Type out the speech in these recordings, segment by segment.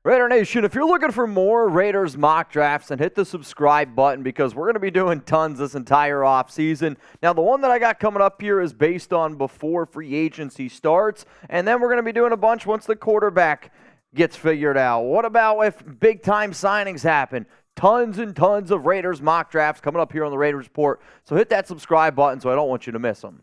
Raider Nation, if you're looking for more Raiders mock drafts, then hit the subscribe button because we're going to be doing tons this entire offseason. Now, the one that I got coming up here is based on before free agency starts, and then we're going to be doing a bunch once the quarterback gets figured out. What about if big-time signings happen? Tons and tons of Raiders mock drafts coming up here on the Raiders Report, so hit that subscribe button so I don't want you to miss them.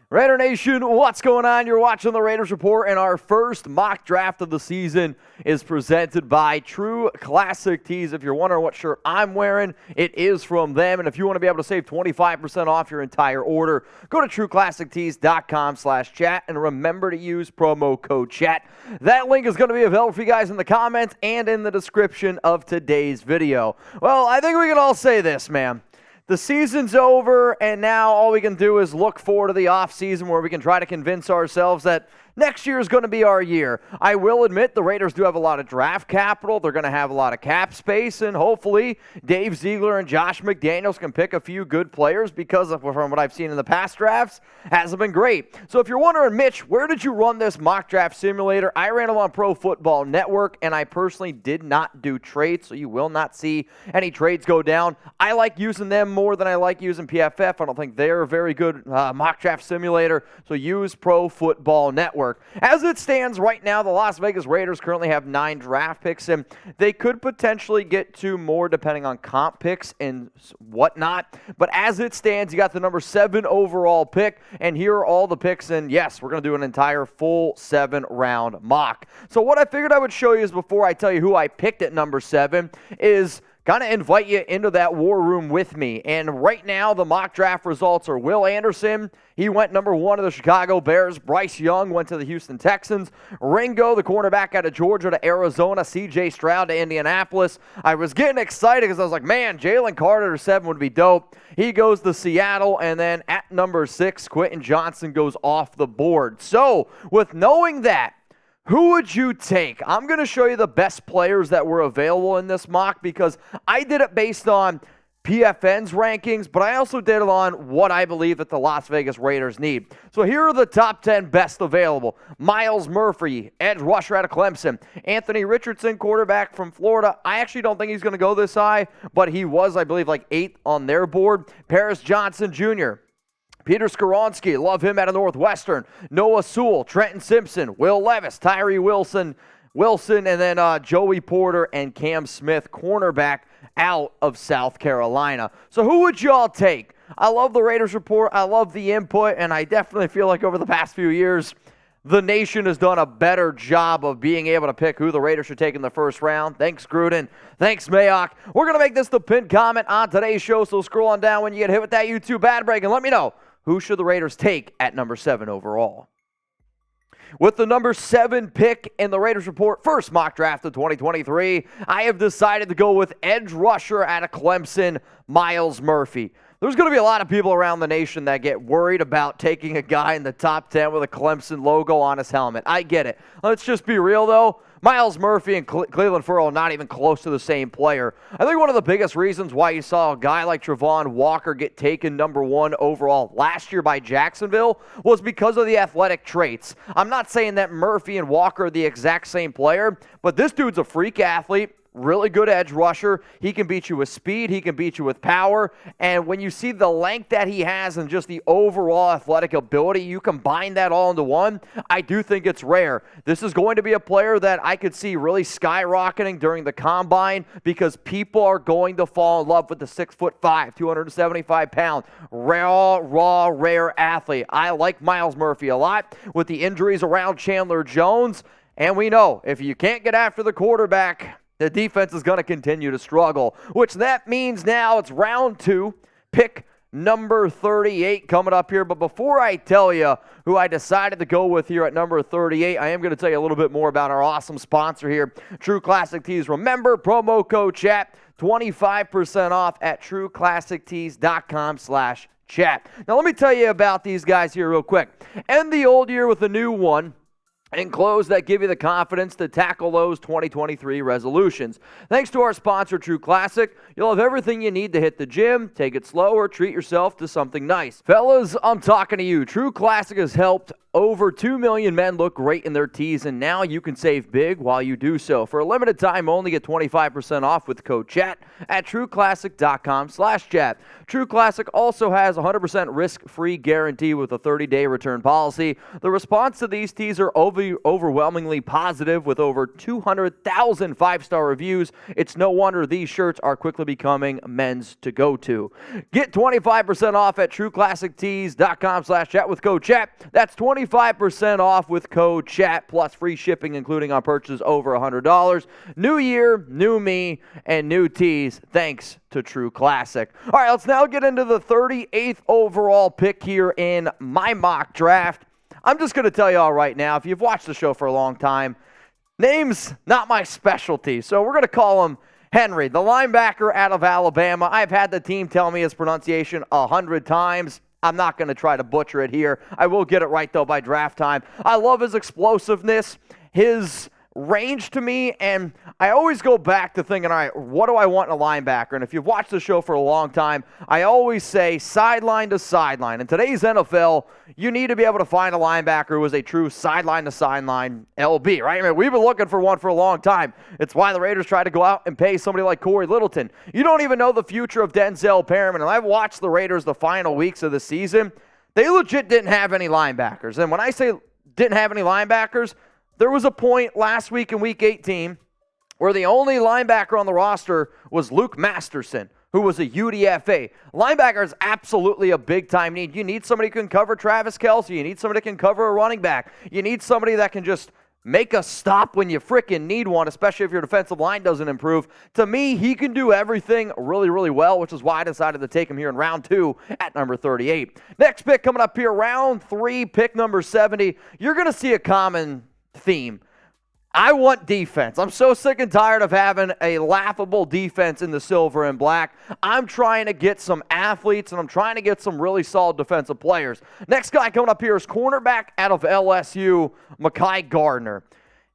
Raider Nation, what's going on? You're watching the Raiders Report, and our first mock draft of the season is presented by True Classic Tees. If you're wondering what shirt I'm wearing, it is from them, and if you want to be able to save 25% off your entire order, go to trueclassictees.com/chat, and remember to use promo code CHAT. That link is going to be available for you guys in the comments and in the description of today's video. Well, I think we can all say this, man. The season's over, and now all we can do is look forward to the offseason where we can try to convince ourselves that next year is going to be our year. I will admit the Raiders do have a lot of draft capital. They're going to have a lot of cap space, and hopefully Dave Ziegler and Josh McDaniels can pick a few good players because from what I've seen in the past drafts, hasn't been great. So if you're wondering, Mitch, where did you run this mock draft simulator? I ran them on Pro Football Network, and I personally did not do trades, so you will not see any trades go down. I like using them more than I like using PFF. I don't think they're a very good mock draft simulator, so use Pro Football Network. As it stands right now, the Las Vegas Raiders currently have 9 draft picks, and they could potentially get 2 more depending on comp picks and whatnot. But as it stands, you got the number 7 overall pick, and here are all the picks. And yes, we're going to do an entire full 7-round mock. So what I figured I would show you is before I tell you who I picked at number 7 is kind of invite you into that war room with me. And right now, the mock draft results are Will Anderson. He went number 1 to the Chicago Bears. Bryce Young went to the Houston Texans. Ringo, the cornerback out of Georgia, to Arizona. C.J. Stroud to Indianapolis. I was getting excited because I was like, man, Jalen Carter to 7 would be dope. He goes to Seattle. And then at number 6, Quentin Johnson goes off the board. So with knowing that, who would you take? I'm going to show you the best players that were available in this mock because I did it based on PFN's rankings, but I also did it on what I believe that the Las Vegas Raiders need. So here are the top 10 best available. Myles Murphy, edge rusher out of Clemson. Anthony Richardson, quarterback from Florida. I actually don't think he's going to go this high, but he was, I believe, like 8th on their board. Paris Johnson Jr., Peter Skoronski, love him out of Northwestern. Noah Sewell, Trenton Simpson, Will Levis, Tyree Wilson, and then Joey Porter and Cam Smith, cornerback out of South Carolina. So who would you all take? I love the Raiders Report. I love the input, and I definitely feel like over the past few years, the nation has done a better job of being able to pick who the Raiders should take in the first round. Thanks, Gruden. Thanks, Mayock. We're going to make this the pinned comment on today's show, so scroll on down when you get hit with that YouTube ad break and let me know. Who should the Raiders take at number 7 overall? With the number 7 pick in the Raiders Report first mock draft of 2023, I have decided to go with edge rusher out of Clemson, Myles Murphy. There's going to be a lot of people around the nation that get worried about taking a guy in the top 10 with a Clemson logo on his helmet. I get it. Let's just be real, though. Myles Murphy and Cleveland Ferrell are not even close to the same player. I think one of the biggest reasons why you saw a guy like Travon Walker get taken number 1 overall last year by Jacksonville was because of the athletic traits. I'm not saying that Murphy and Walker are the exact same player, but this dude's a freak athlete. Really good edge rusher. He can beat you with speed. He can beat you with power. And when you see the length that he has and just the overall athletic ability, you combine that all into one, I do think it's rare. This is going to be a player that I could see really skyrocketing during the combine because people are going to fall in love with the 6'5", 275-pound, raw, rare athlete. I like Myles Murphy a lot with the injuries around Chandler Jones. And we know if you can't get after the quarterback, the defense is going to continue to struggle, which that means now it's round 2, pick number 38 coming up here. But before I tell you who I decided to go with here at number 38, I am going to tell you a little bit more about our awesome sponsor here, True Classic Tees. Remember, promo code CHAT, 25% off at trueclassictees.com/chat. Now, let me tell you about these guys here real quick. End the old year with a new one. and clothes that give you the confidence to tackle those 2023 resolutions. Thanks to our sponsor, True Classic, you'll have everything you need to hit the gym, take it slow, or treat yourself to something nice. Fellas, I'm talking to you. True Classic has helped over 2 million men look great in their tees, and now you can save big while you do so. For a limited time, only get 25% off with code CHAT at trueclassic.com/chat. True Classic also has 100% risk-free guarantee with a 30-day return policy. The response to these tees are overwhelmingly positive with over 200,000 five-star reviews. It's no wonder these shirts are quickly becoming men's to go-to. Get 25% off at trueclassictees.com/chat with code CHAT. That's 25% off with code CHAT plus free shipping, including on purchases over $100. New year, new me, and new tees, thanks to True Classic. All right, let's now get into the 38th overall pick here in my mock draft. I'm just going to tell you all right now, if you've watched the show for a long time, name's not my specialty, so we're going to call him Henry, the linebacker out of Alabama. I've had the team tell me his pronunciation 100 times. I'm not going to try to butcher it here. I will get it right, though, by draft time. I love his explosiveness, his range to me, and I always go back to thinking, all right, what do I want in a linebacker? And if you've watched the show for a long time, I always say sideline to sideline. In today's NFL, you need to be able to find a linebacker who is a true sideline to sideline LB, right? I mean, we've been looking for one for a long time. It's why the Raiders tried to go out and pay somebody like Corey Littleton. You don't even know the future of Denzel Perriman, and I've watched the Raiders the final weeks of the season. They legit didn't have any linebackers. And when I say didn't have any linebackers, there was a point last week in Week 18 where the only linebacker on the roster was Luke Masterson, who was a UDFA. Linebacker is absolutely a big-time need. You need somebody who can cover Travis Kelce. You need somebody that can cover a running back. You need somebody that can just make a stop when you freaking need one, especially if your defensive line doesn't improve. To me, he can do everything really, really well, which is why I decided to take him here in round 2 at number 38. Next pick coming up here, round 3, pick number 70. You're going to see a common theme. I want defense. I'm so sick and tired of having a laughable defense in the silver and black. I'm trying to get some athletes, and I'm trying to get some really solid defensive players. Next guy coming up here is cornerback out of LSU, Mekhi Garner.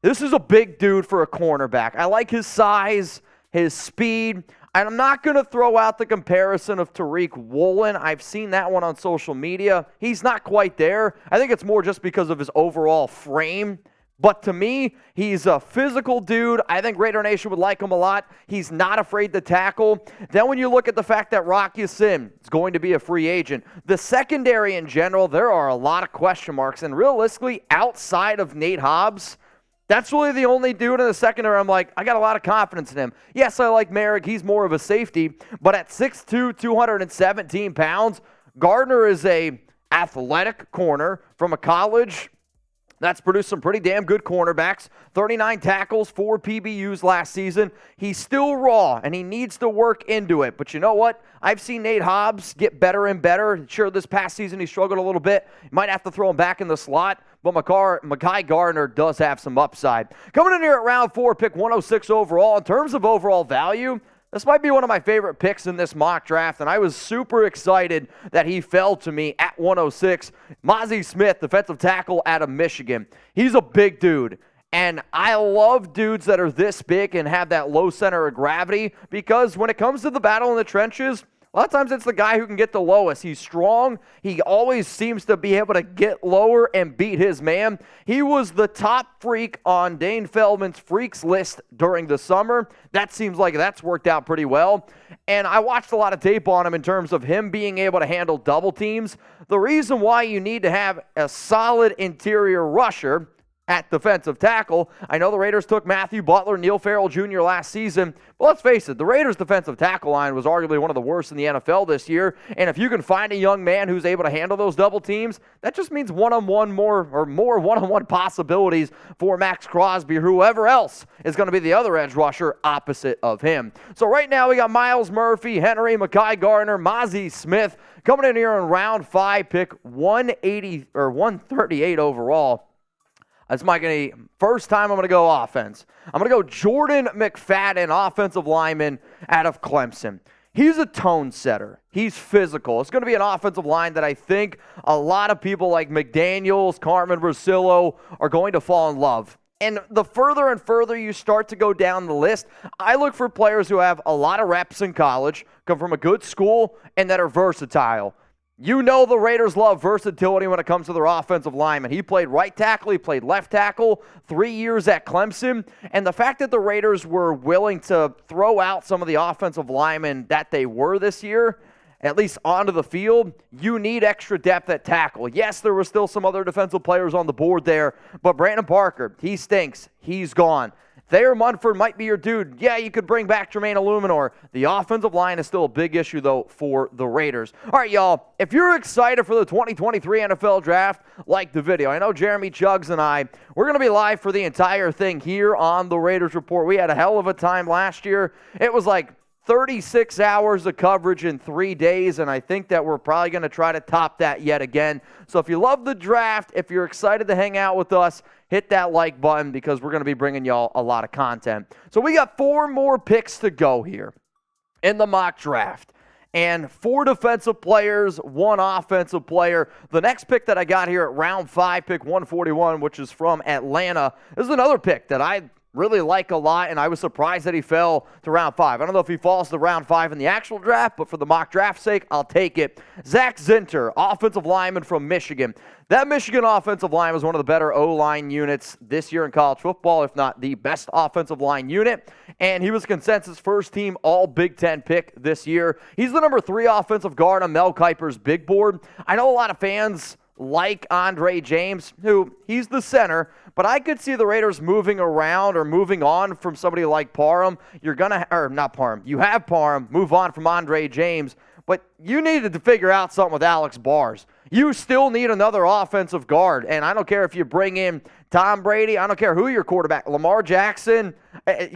This is a big dude for a cornerback. I like his size, his speed, and I'm not going to throw out the comparison of Tariq Woolen. I've seen that one on social media. He's not quite there. I think it's more just because of his overall frame. But to me, he's a physical dude. I think Raider Nation would like him a lot. He's not afraid to tackle. Then when you look at the fact that Rocky Sin is going to be a free agent, the secondary in general, there are a lot of question marks. And realistically, outside of Nate Hobbs, that's really the only dude in the secondary I'm like, I got a lot of confidence in him. Yes, I like Merrick. He's more of a safety. But at 6'2", 217 pounds, Gardner is a athletic corner from a college that's produced some pretty damn good cornerbacks. 39 tackles, 4 PBUs last season. He's still raw, and he needs to work into it. But you know what? I've seen Nate Hobbs get better and better. Sure, this past season he struggled a little bit. You might have to throw him back in the slot. But Mekhi Garner does have some upside. Coming in here at round 4, pick 106 overall. In terms of overall value, this might be one of my favorite picks in this mock draft, and I was super excited that he fell to me at 106. Mazi Smith, defensive tackle out of Michigan. He's a big dude, and I love dudes that are this big and have that low center of gravity because when it comes to the battle in the trenches, a lot of times it's the guy who can get the lowest. He's strong. He always seems to be able to get lower and beat his man. He was the top freak on Dane Feldman's freaks list during the summer. That seems like that's worked out pretty well. And I watched a lot of tape on him in terms of him being able to handle double teams. The reason why you need to have a solid interior rusher at defensive tackle. I know the Raiders took Matthew Butler, Neil Farrell Jr. last season, but let's face it, the Raiders' defensive tackle line was arguably one of the worst in the NFL this year, and if you can find a young man who's able to handle those double teams, that just means more one-on-one possibilities for Max Crosby or whoever else is going to be the other edge rusher opposite of him. So right now we got Myles Murphy, Henry, Mekhi Garner, Mazi Smith coming in here in round 5, pick 138 overall. That's my first time I'm going to go offense. I'm going to go Jordan McFadden, offensive lineman out of Clemson. He's a tone setter. He's physical. It's going to be an offensive line that I think a lot of people like McDaniels, Carmen Brasillo are going to fall in love. And the further and further you start to go down the list, I look for players who have a lot of reps in college, come from a good school, and that are versatile. You know the Raiders love versatility when it comes to their offensive linemen. He played right tackle, he played left tackle, 3 years at Clemson. And the fact that the Raiders were willing to throw out some of the offensive linemen that they were this year, at least onto the field, you need extra depth at tackle. Yes, there were still some other defensive players on the board there, but Brandon Parker, he stinks. He's gone. Thayer Munford might be your dude. Yeah, you could bring back Jermaine Illuminor. The offensive line is still a big issue, though, for the Raiders. All right, y'all, if you're excited for the 2023 NFL Draft, like the video. I know Jeremy Chuggs and I, we're going to be live for the entire thing here on the Raiders Report. We had a hell of a time last year. It was like 36 hours of coverage in 3 days, and I think that we're probably going to try to top that yet again. So if you love the draft, if you're excited to hang out with us, hit that like button because we're going to be bringing y'all a lot of content. So we got 4 more picks to go here in the mock draft. And 4 defensive players, 1 offensive player. The next pick that I got here at round 5, pick 141, which is from Atlanta, this is another pick that I really like a lot, and I was surprised that he fell to round 5. I don't know if he falls to round 5 in the actual draft, but for the mock draft sake, I'll take it. Zak Zinter, offensive lineman from Michigan. That Michigan offensive line was one of the better O-line units this year in college football, if not the best offensive line unit, and he was consensus first-team All-Big Ten pick this year. He's the number 3 offensive guard on Mel Kiper's big board. I know a lot of fans like Andre James, who he's the center, but I could see the Raiders moving around or moving on from somebody like Parham. You have Parham, move on from Andre James, but you needed to figure out something with Alex Bars. You still need another offensive guard, and I don't care if you bring in Tom Brady, I don't care who your quarterback, Lamar Jackson,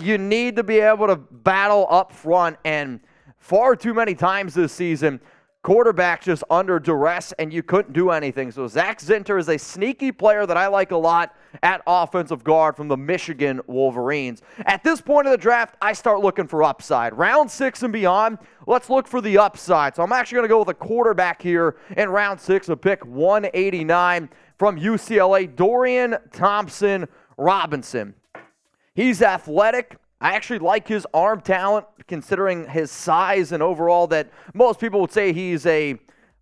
you need to be able to battle up front, and far too many times this season, quarterback just under duress, and you couldn't do anything. So Zak Zinter is a sneaky player that I like a lot at offensive guard from the Michigan Wolverines. At this point of the draft, I start looking for upside. Round 6 and beyond, let's look for the upside. So I'm actually going to go with a quarterback here in round 6, a pick 189 from UCLA, Dorian Thompson-Robinson. He's athletic. I actually like his arm talent, considering his size and overall that most people would say he's a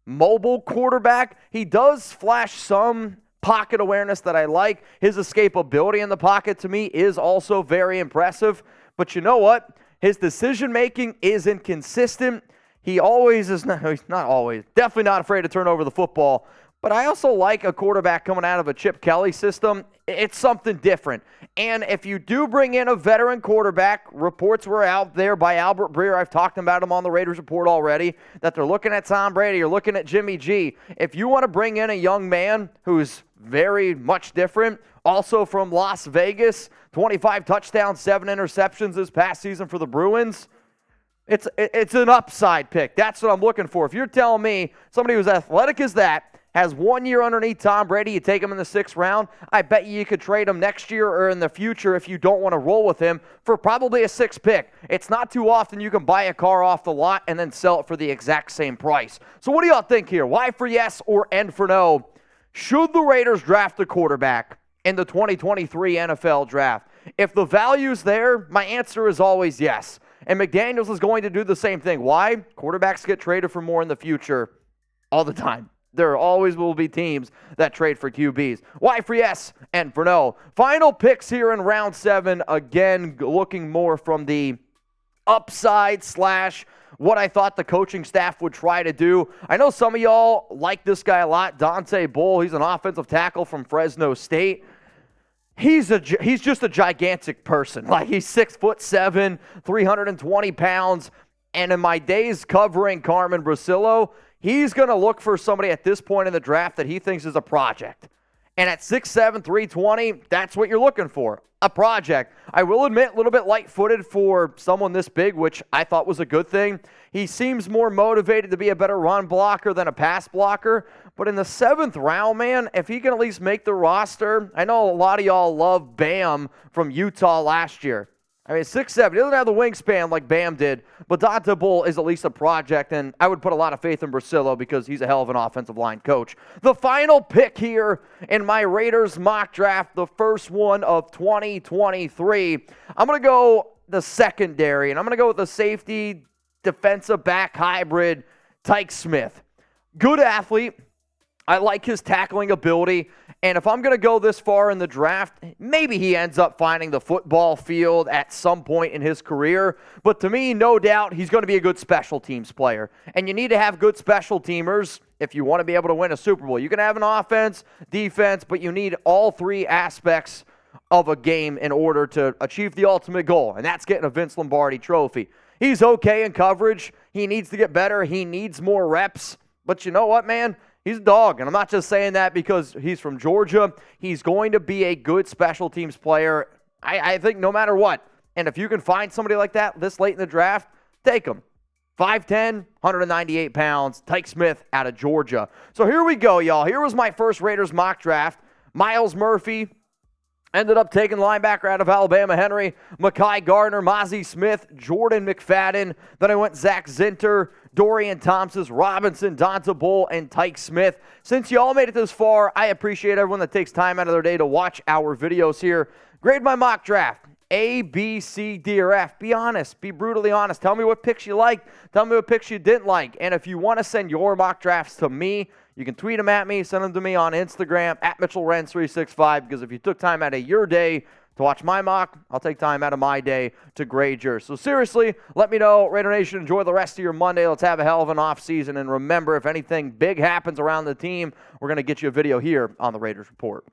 mobile quarterback. He does flash some pocket awareness that I like. His escapability in the pocket, to me, is also very impressive. But you know what? His decision-making is inconsistent. He's not always, definitely not afraid to turn over the football. But I also like a quarterback coming out of a Chip Kelly system. It's something different. And if you do bring in a veteran quarterback, reports were out there by Albert Breer, I've talked about him on the Raiders Report already, that they're looking at Tom Brady or looking at Jimmy G. If you want to bring in a young man who's very much different, also from Las Vegas, 25 touchdowns, 7 interceptions this past season for the Bruins, it's an upside pick. That's what I'm looking for. If you're telling me somebody who's athletic as that, has 1 year underneath Tom Brady, you take him in the 6th round, I bet you could trade him next year or in the future if you don't want to roll with him for probably a 6th pick. It's not too often you can buy a car off the lot and then sell it for the exact same price. So what do y'all think here? Y for yes or N for no? Should the Raiders draft a quarterback in the 2023 NFL Draft? If the value's there, my answer is always yes. And McDaniels is going to do the same thing. Why? Quarterbacks get traded for more in the future all the time. There always will be teams that trade for QBs. Y for yes and for no. Final picks here in round 7. Again, looking more from the upside / what I thought the coaching staff would try to do. I know some of y'all like this guy a lot, Dontae Bull. He's an offensive tackle from Fresno State. He's just a gigantic person. Like, he's 6'7", 320 pounds. And in my days covering Carmen Brasillo, he's going to look for somebody at this point in the draft that he thinks is a project. And at 6'7", 320, that's what you're looking for, a project. I will admit, a little bit light-footed for someone this big, which I thought was a good thing. He seems more motivated to be a better run blocker than a pass blocker. But in the 7th round, man, if he can at least make the roster, I know a lot of y'all love Bam from Utah last year. I mean, 6'7". He doesn't have the wingspan like Bam did, but Dontae Bull is at least a project, and I would put a lot of faith in Brasillo because he's a hell of an offensive line coach. The final pick here in my Raiders mock draft, the first one of 2023, I'm going to go the secondary, and I'm going to go with the safety defensive back hybrid, Tykee Smith. Good athlete. I like his tackling ability, and if I'm going to go this far in the draft, maybe he ends up finding the football field at some point in his career, but to me, no doubt, he's going to be a good special teams player, and you need to have good special teamers if you want to be able to win a Super Bowl. You can have an offense, defense, but you need all three aspects of a game in order to achieve the ultimate goal, and that's getting a Vince Lombardi trophy. He's okay in coverage. He needs to get better. He needs more reps, but you know what, man? He's a dog, and I'm not just saying that because he's from Georgia. He's going to be a good special teams player, I think, no matter what. And if you can find somebody like that this late in the draft, take him. 5'10", 198 pounds, Tykee Smith out of Georgia. So here we go, y'all. Here was my first Raiders mock draft. Myles Murphy ended up taking linebacker out of Alabama, Henry. Mekhi Garner, Mazi Smith, Jordan McFadden. Then I went Zak Zinter, Dorian, Thompson-Robinson, Dontae Bull, and Tykee Smith. Since you all made it this far, I appreciate everyone that takes time out of their day to watch our videos here. Grade my mock draft. A, B, C, D, or F. Be honest. Be brutally honest. Tell me what picks you liked. Tell me what picks you didn't like. And if you want to send your mock drafts to me, you can tweet them at me, send them to me on Instagram, at MitchellRenz365, because if you took time out of your day to watch my mock, I'll take time out of my day to grade yours. So seriously, let me know. Raider Nation, enjoy the rest of your Monday. Let's have a hell of an off season. And remember, if anything big happens around the team, we're going to get you a video here on the Raiders Report.